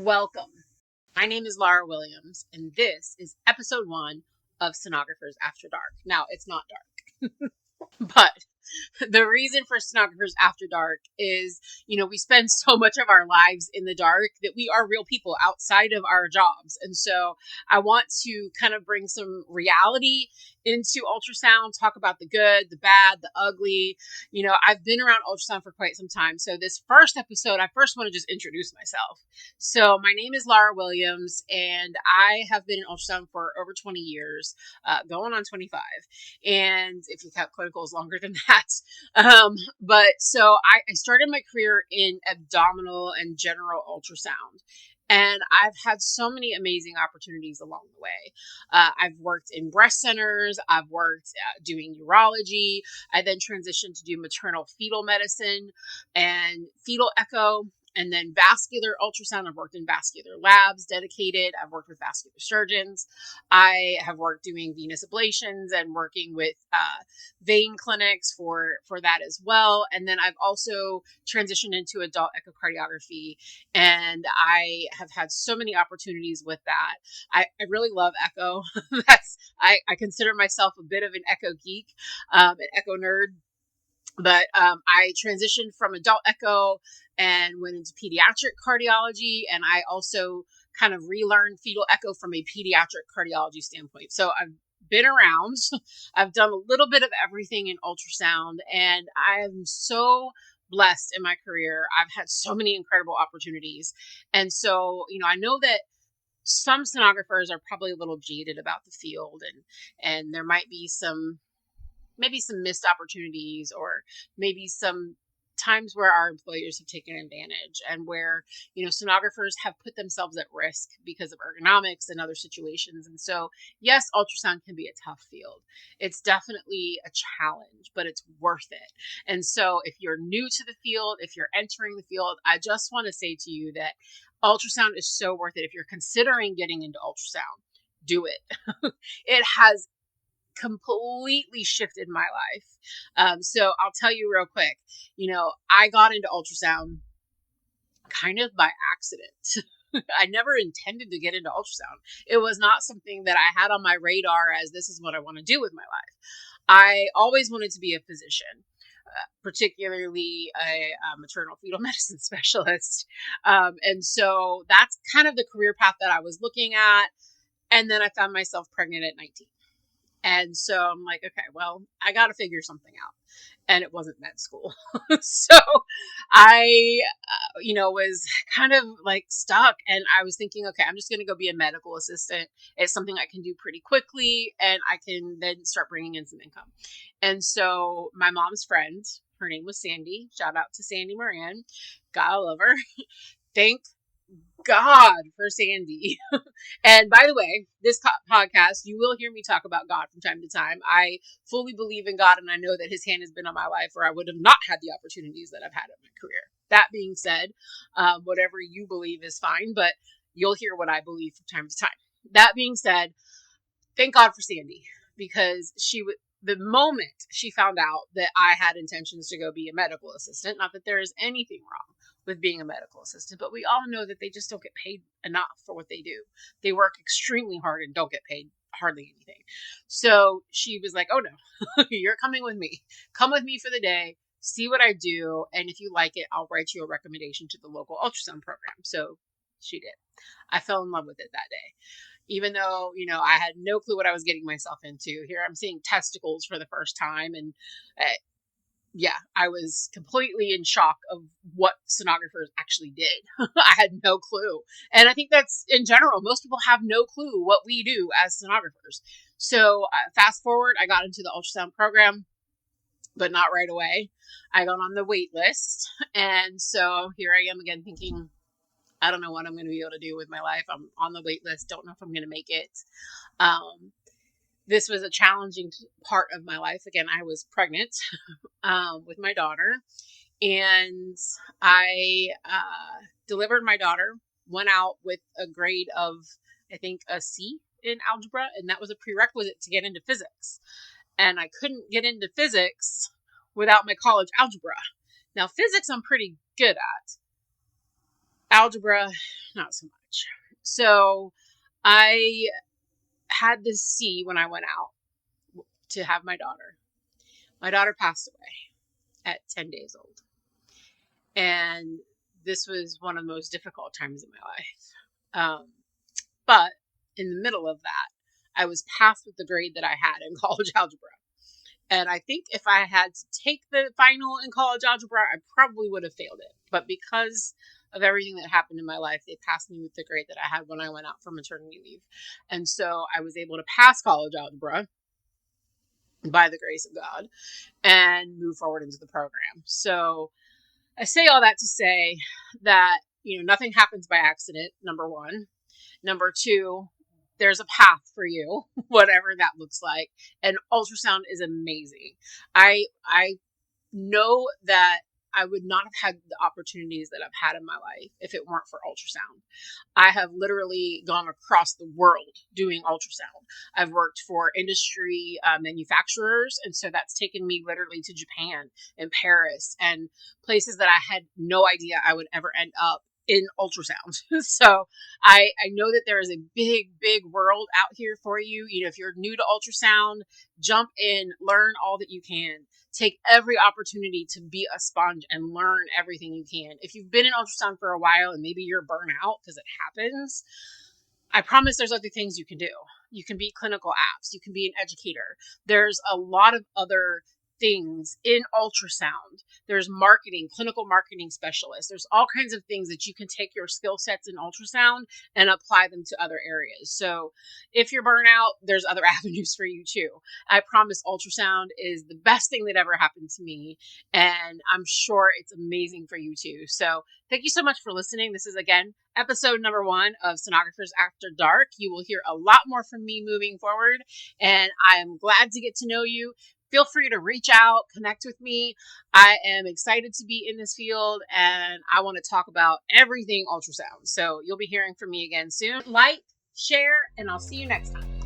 Welcome. My name is Lara Williams, and this is episode 1 of Sonographers After Dark. Now, it's not dark, but the reason for Sonographers After Dark is, we spend so much of our lives in the dark that we are real people outside of our jobs. And so I want to kind of bring some reality into ultrasound, talk about the good, the bad, the ugly. I've been around ultrasound for quite some time. So this first episode, I first want to just introduce myself. So my name is Lara Williams, and I have been in ultrasound for over 20 years, going on 25. And if you count clinicals longer than that. But so I started my career in abdominal and general ultrasound. And I've had so many amazing opportunities along the way. I've worked in breast centers. I've worked doing urology. I then transitioned to do maternal fetal medicine and fetal echo. And then vascular ultrasound. I've worked in vascular labs, dedicated. I've worked with vascular surgeons. I have worked doing venous ablations and working with vein clinics for that as well. And then I've also transitioned into adult echocardiography, and I have had so many opportunities with that. I really love echo. I consider myself a bit of an echo geek, an echo nerd. But I transitioned from adult echo and went into pediatric cardiology. And I also kind of relearned fetal echo from a pediatric cardiology standpoint. So I've been around. I've done a little bit of everything in ultrasound. And I am so blessed in my career. I've had so many incredible opportunities. And so, I know that some sonographers are probably a little jaded about the field, and there might be maybe some missed opportunities, or maybe some times where our employers have taken advantage, and where, sonographers have put themselves at risk because of ergonomics and other situations. And so, yes, ultrasound can be a tough field. It's definitely a challenge, but it's worth it. And so if you're new to the field, if you're entering the field, I just want to say to you that ultrasound is so worth it. If you're considering getting into ultrasound, do it. It has completely shifted my life. So I'll tell you real quick, I got into ultrasound kind of by accident. I never intended to get into ultrasound. It was not something that I had on my radar as this is what I want to do with my life. I always wanted to be a physician, particularly a maternal fetal medicine specialist. And so that's kind of the career path that I was looking at. And then I found myself pregnant at 19. And so I'm like, okay, well, I got to figure something out. And it wasn't med school. So I, was kind of like stuck. And I was thinking, okay, I'm just going to go be a medical assistant. It's something I can do pretty quickly, and I can then start bringing in some income. And so my mom's friend, her name was Sandy. Shout out to Sandy Moran. God, I love her. Thank God for Sandy. And by the way, this podcast, you will hear me talk about God from time to time. I fully believe in God, and I know that his hand has been on my life, or I would have not had the opportunities that I've had in my career. That being said, whatever you believe is fine, but you'll hear what I believe from time to time. That being said, thank God for Sandy, because the moment she found out that I had intentions to go be a medical assistant, not that there is anything wrong with being a medical assistant, but we all know that they just don't get paid enough for what they do. They work extremely hard and don't get paid hardly anything. So she was like, oh no, you're coming with me. Come with me for the day, see what I do, and if you like it, I'll write you a recommendation to the local ultrasound program. So she did. I fell in love with it that day. Even though, I had no clue what I was getting myself into. Here I'm seeing testicles for the first time, and I was completely in shock of what sonographers actually did. I had no clue. And I think that's in general, most people have no clue what we do as sonographers. So fast forward, I got into the ultrasound program, but not right away. I got on the wait list. And so here I am again thinking, I don't know what I'm going to be able to do with my life. I'm on the wait list. Don't know if I'm going to make it. This was a challenging part of my life. Again, I was pregnant with my daughter, and I delivered my daughter, went out with a grade of, I think, a C in algebra, and that was a prerequisite to get into physics. And I couldn't get into physics without my college algebra. Now, physics I'm pretty good at. Algebra, not so much. So I had this C when I went out to have my daughter. My daughter passed away at 10 days old. And this was one of the most difficult times in my life. But in the middle of that, I was passed with the grade that I had in college algebra. And I think if I had to take the final in college algebra, I probably would have failed it. But because of everything that happened in my life, they passed me with the grade that I had when I went out for maternity leave. And so I was able to pass college algebra by the grace of God and move forward into the program. So I say all that to say that, nothing happens by accident, number one. Number two, there's a path for you, whatever that looks like. And ultrasound is amazing. I know that I would not have had the opportunities that I've had in my life if it weren't for ultrasound. I have literally gone across the world doing ultrasound. I've worked for industry manufacturers, and so that's taken me literally to Japan and Paris and places that I had no idea I would ever end up in ultrasound. So I know that there is a big world out here for you. If you're new to ultrasound, jump in, learn all that you can. Take every opportunity to be a sponge and learn everything you can. If you've been in ultrasound for a while and maybe you're burnt out because it happens, I promise there's other things you can do. You can be clinical apps. You can be an educator. There's a lot of other things in ultrasound. There's marketing, clinical marketing specialists. There's all kinds of things that you can take your skill sets in ultrasound and apply them to other areas. So if you're burnt out, there's other avenues for you too. I promise ultrasound is the best thing that ever happened to me. And I'm sure it's amazing for you too. So thank you so much for listening. This is, again, episode number 1 of Sonographers After Dark. You will hear a lot more from me moving forward, and I am glad to get to know you. Feel free to reach out, connect with me. I am excited to be in this field, and I want to talk about everything ultrasound. So you'll be hearing from me again soon. Like, share, and I'll see you next time.